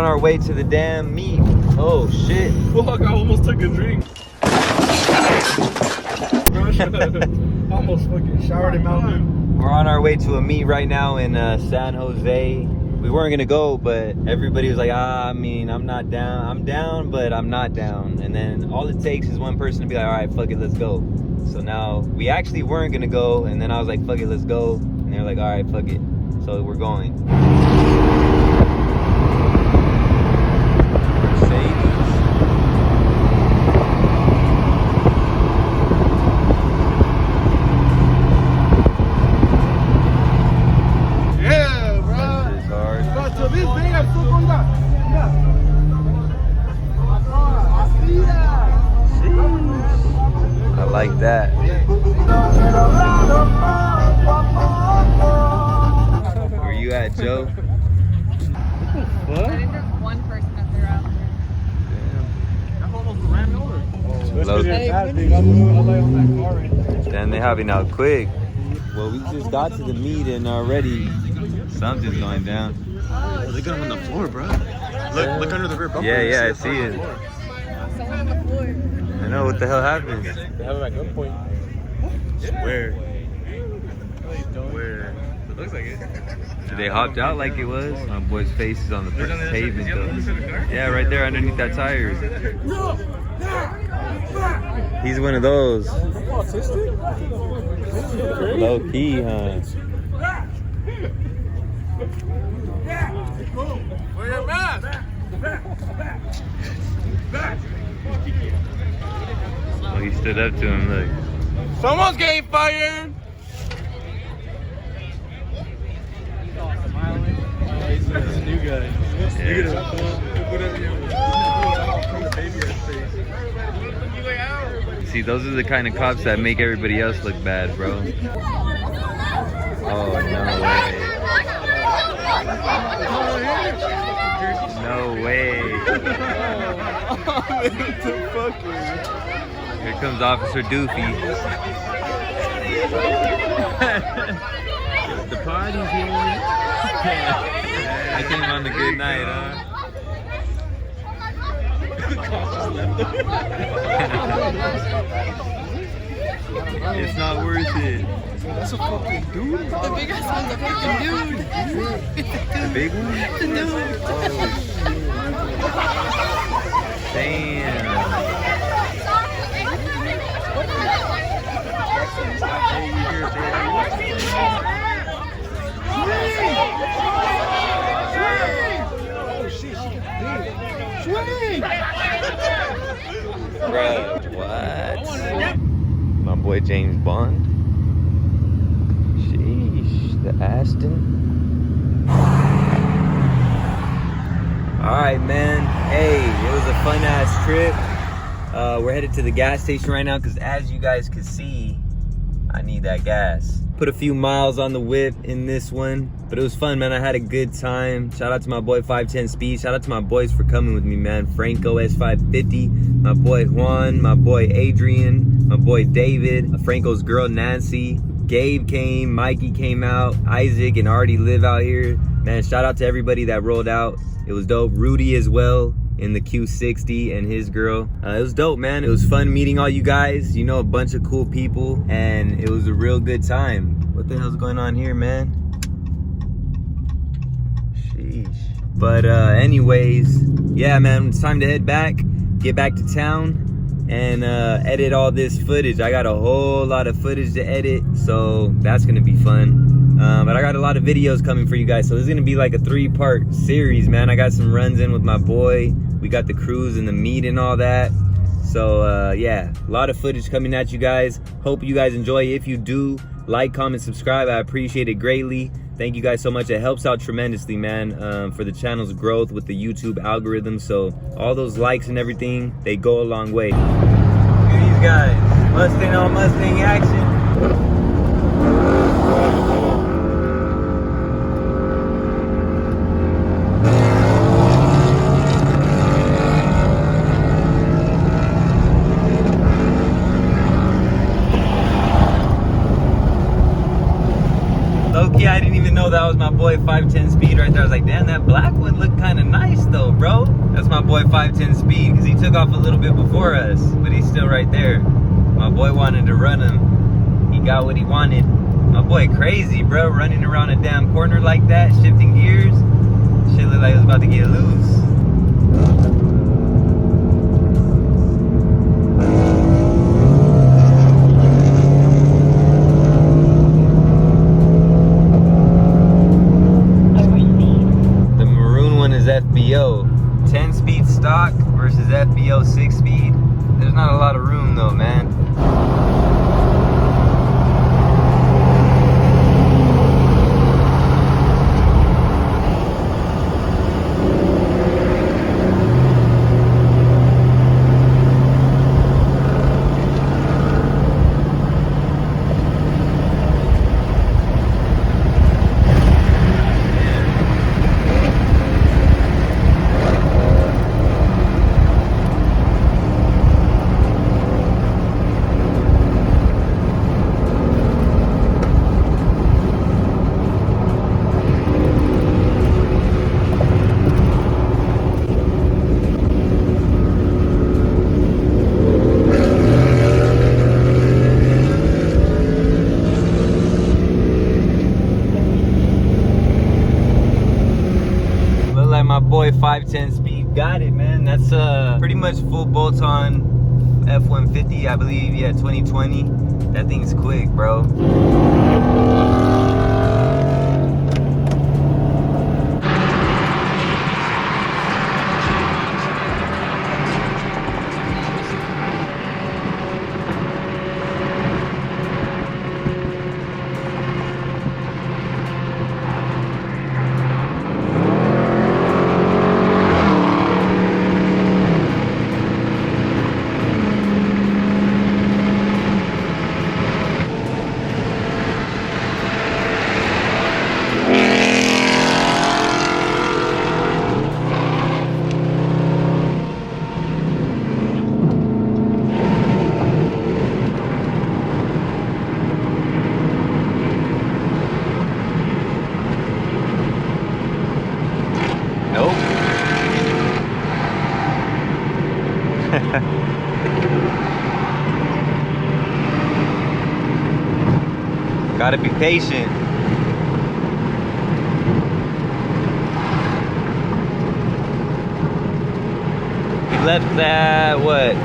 our way to the damn meet. Oh shit. Fuck, I almost took a drink. Almost fucking showered him out. We're on our way to a meet right now in San Jose. We weren't gonna go, but everybody was like, I mean, I'm not down. I'm down, but I'm not down. And then all it takes is one person to be like, all right, fuck it, let's go. So now we actually weren't gonna go, and then I was like, fuck it, let's go. And they're like, all right, fuck it. So we're going. Like that. Where you at, Joe? What? I think there's one person up there out there. Damn. I almost ran over. Damn, they hopping out quick. Well, we just got to the meet and already something's going down. Oh, they got him on the floor, bro. Look under the rear bumper. Yeah, I see it. Someone on the floor. I know what the hell happened. They have him at gunpoint. Where? Where? It looks like it. They hopped out like it was. My boy's face is on the pavement though. Yeah, right there underneath that tire. He's one of those. Low key, huh? Where's your mask? Oh, he stood up to him, look. Someone's getting fired! He's a new guy. See, those are the kind of cops that make everybody else look bad, bro. Oh, no way. No way. Here comes Officer Doofy. The party's here. I came on a good night, huh? It's not worth it. That's a fucking dude. The biggest one's a fucking dude. The big one? The dude. Damn. Bro, what? My boy James Bond. Sheesh, the Aston. Alright, man. Hey, it was a fun ass trip. We're headed to the gas station right now because as you guys can see, I need that gas. Put a few miles on the whip in this one, but it was fun, man. I had a good time. Shout out to my boy 510 Speed. Shout out to my boys for coming with me, man. Franco S550, my boy Juan, my boy Adrian, my boy David, Franco's girl Nancy, Gabe came, Mikey came out, Isaac and Artie live out here. Man, shout out to everybody that rolled out. It was dope. Rudy as well in the Q60 and his girl. It was dope, man. It was fun meeting all you guys. You know, a bunch of cool people, and it was a real good time. What the hell's going on here, man? Sheesh. But anyways, yeah, man, it's time to head back, get back to town, and edit all this footage. I got a whole lot of footage to edit, so that's gonna be fun. But I got a lot of videos coming for you guys, so this is gonna be like a 3-part series, man. I got some runs in with my boy. We got the cruise and the meet and all that. So yeah, a lot of footage coming at you guys. Hope you guys enjoy. If you do, like, comment, subscribe. I appreciate it greatly. Thank you guys so much. It helps out tremendously, man, for the channel's growth with the YouTube algorithm. So all those likes and everything, they go a long way. Look at these guys. Mustang on Mustang action. Low-key, I didn't even know that was my boy 510 Speed right there. I was like, damn, that black one looked kind of nice though, bro. boy 510 speed because he took off a little bit before us, but he's still right there. My boy wanted to run him. He got what he wanted. My boy crazy, bro, running around a damn corner like that, shifting gears. Shit looked like it was about to get loose. The maroon one is FBO. 10-speed stock versus FBO 6-speed. There's not a lot of room though, man. My boy 510 speed got it, man. That's pretty much full bolt-on F150, I believe. Yeah, 2020. That thing's quick, bro. Gotta be patient. We left at what?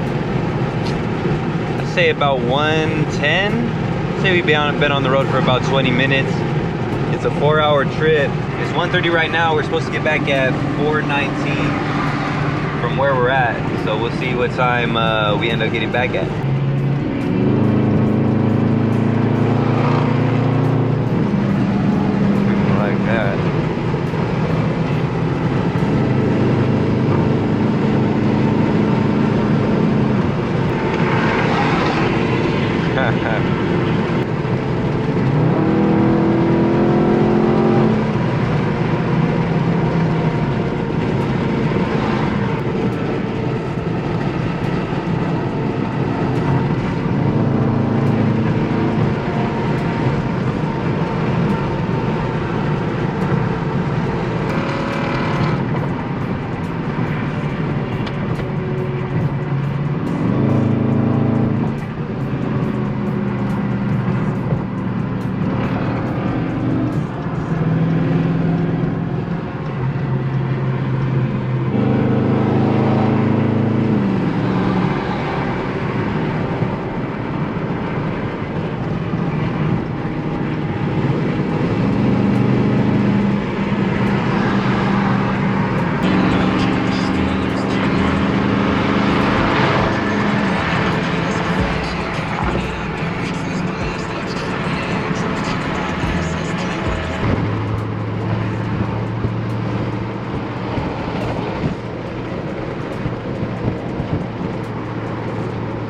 I'd say about 1:10. Say we've been on the road for about 20 minutes. It's a 4-hour trip. It's 1:30 right now. We're supposed to get back at 4:19 from where we're at. So we'll see what time we end up getting back at.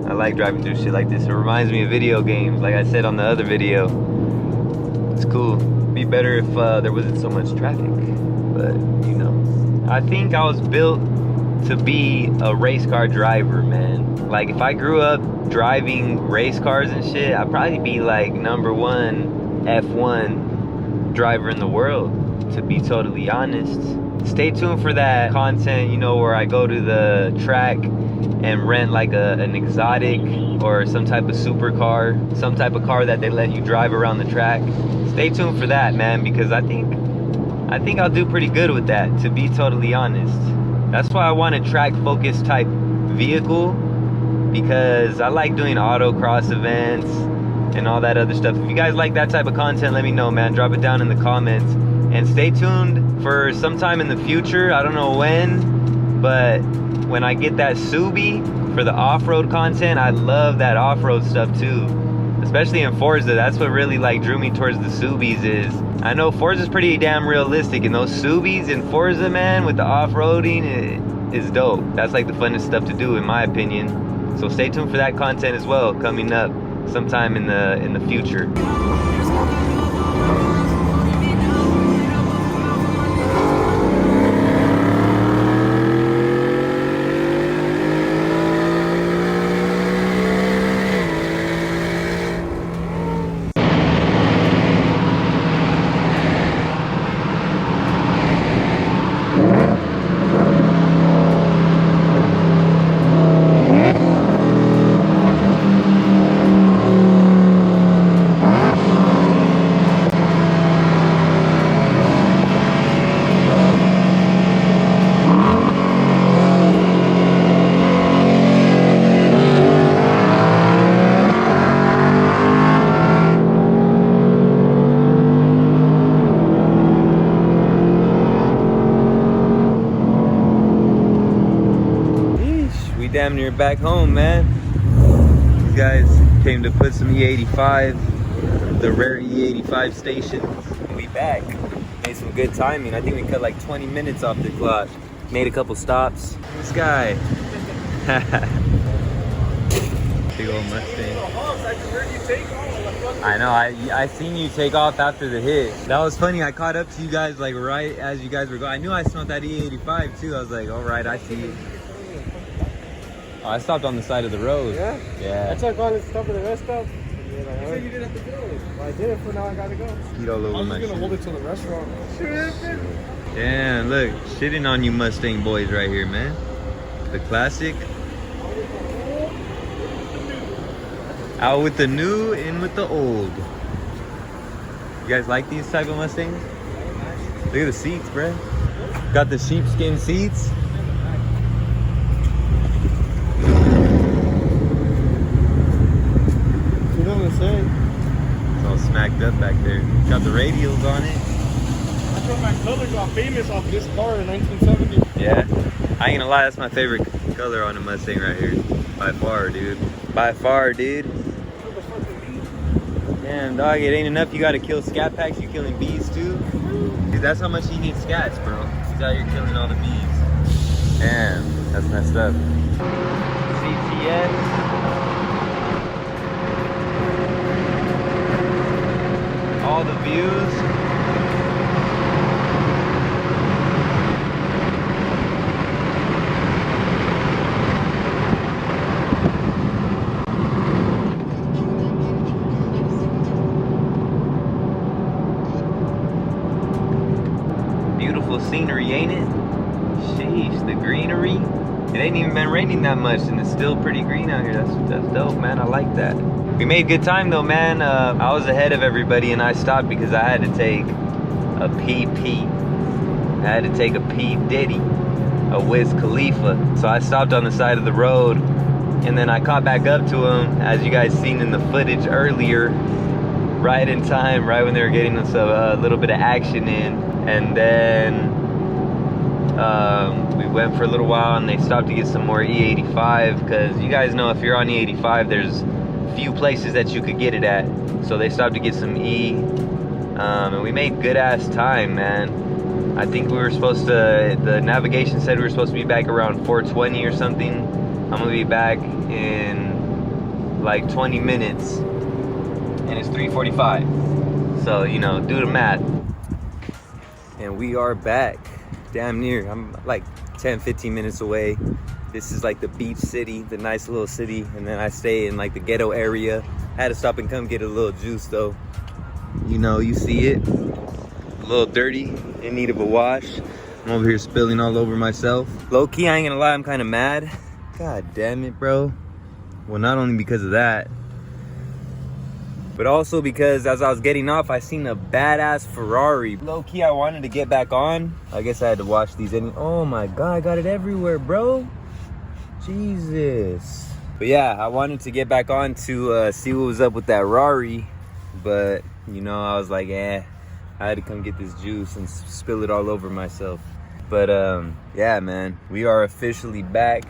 I like driving through shit like this. It reminds me of video games, like I said on the other video. It's cool. It'd be better if there wasn't so much traffic, but you know. I think I was built to be a race car driver, man. Like if I grew up driving race cars and shit, I'd probably be like #1 F1 driver in the world, to be totally honest. stay tuned for that content, you know, where I go to the track and rent like an exotic or some type of supercar, some type of car that they let you drive around the track. Stay tuned for that, man, because I think I'll do pretty good with that, to be totally honest. That's why I want a track focused type vehicle, because I like doing autocross events and all that other stuff. If you guys like that type of content, let me know, man. Drop it down in the comments. And stay tuned for sometime in the future, I don't know when, but when I get that Subi for the off-road content, I love that off-road stuff too. Especially in Forza, that's what really like drew me towards the Subis is, I know Forza's pretty damn realistic, and those Subis in Forza, man, with the off-roading, is dope. That's like the funnest stuff to do in my opinion. So stay tuned for that content as well, coming up sometime in the future. Damn near back home, man. These guys came to put some E85, the rare E85 station. We back. Made some good timing. I think we cut like 20 minutes off the clock. Made a couple stops. This guy. Big old Mustang. I know, I seen you take off after the hit. That was funny. I caught up to you guys like right as you guys were going. I knew I smelled that E85 too. I was like, all right, I see it. Oh, I stopped on the side of the road. Yeah? Yeah. I took all this stuff at the rest stop. You said you didn't have to go. Well, I did it, but now I gotta go. Eat all over my I was gonna hold it till the restaurant. Damn, look, shitting on you Mustang boys right here, man. The classic. Out with the new, in with the old. You guys like these type of Mustangs? Look at the seats, bro. Got the sheepskin seats. It's all smacked up back there. Got the radials on it. That's what my color got famous off this car in 1970. Yeah, I ain't gonna lie, that's my favorite color on a Mustang right here. By far, dude. By far, dude. Damn, dog, it ain't enough. You gotta kill scat packs. You killing bees too? Dude, that's how much he needs scats, bro. He's out here killing all the bees. Damn, that's messed up. CTS. All the views. Beautiful scenery, ain't it? Sheesh, the greenery. It ain't even been raining that much and it's still pretty green out here. That's dope, man. I like that. We made good time though, man. I was ahead of everybody and I stopped because I had to take a PP. I had to take a P. Diddy, a Wiz Khalifa. So I stopped on the side of the road and then I caught back up to him, as you guys seen in the footage earlier, right in time, right when they were getting us a little bit of action in. And then we went for a little while and they stopped to get some more E85, because you guys know if you're on E85 there's few places that you could get it at. So they stopped to get some E, and we made good ass time, man. I think we were supposed to, the navigation said we were supposed to be back around 4:20 or something. I'm gonna be back in like 20 minutes and it's 3:45. So, you know, do the math. And we are back, damn near. I'm like 10-15 minutes away. This is like the beach city, the nice little city, and then I stay in like the ghetto area. Had to stop and come get a little juice though. You know, you see it, a little dirty, in need of a wash. I'm over here spilling all over myself. Low key, I ain't gonna lie, I'm kind of mad. God damn it, bro. Well, not only because of that, but also because as I was getting off, I seen a badass Ferrari. Low key, I wanted to get back on. I guess I had to wash these in. Oh my God, I got it everywhere, bro. Jesus. But yeah, I wanted to get back on to see what was up with that Rari. But, you know, I was like, I had to come get this juice and spill it all over myself. But yeah, man, we are officially back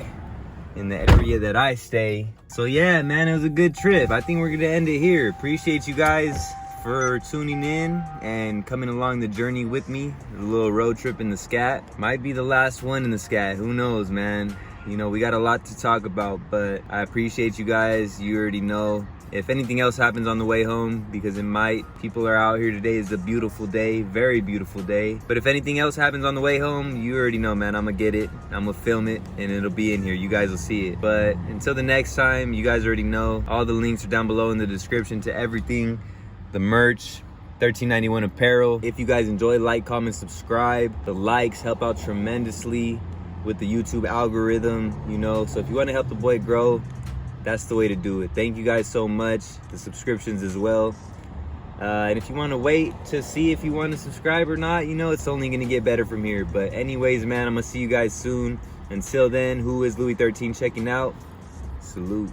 in the area that I stay. So yeah, man, it was a good trip. I think we're gonna end it here. Appreciate you guys for tuning in and coming along the journey with me. A little road trip in the Scat. Might be the last one in the Scat, who knows, man. You know, we got a lot to talk about, but I appreciate you guys. You already know. If anything else happens on the way home, because it might, people are out here today. It's a beautiful day, very beautiful day. But if anything else happens on the way home, you already know, man, I'm gonna get it, I'm gonna film it, and it'll be in here. You guys will see it. But until the next time, you guys already know, all the links are down below in the description to everything. The merch, $13.91 apparel. If you guys enjoy, like, comment, subscribe. The likes help out tremendously with the YouTube algorithm, you know. So if you wanna help the boy grow, that's the way to do it. Thank you guys so much. The subscriptions as well. And if you want to wait to see if you want to subscribe or not, you know, it's only going to get better from here. But anyways, man, I'm going to see you guys soon. Until then, who is LouieXIII checking out? Salute.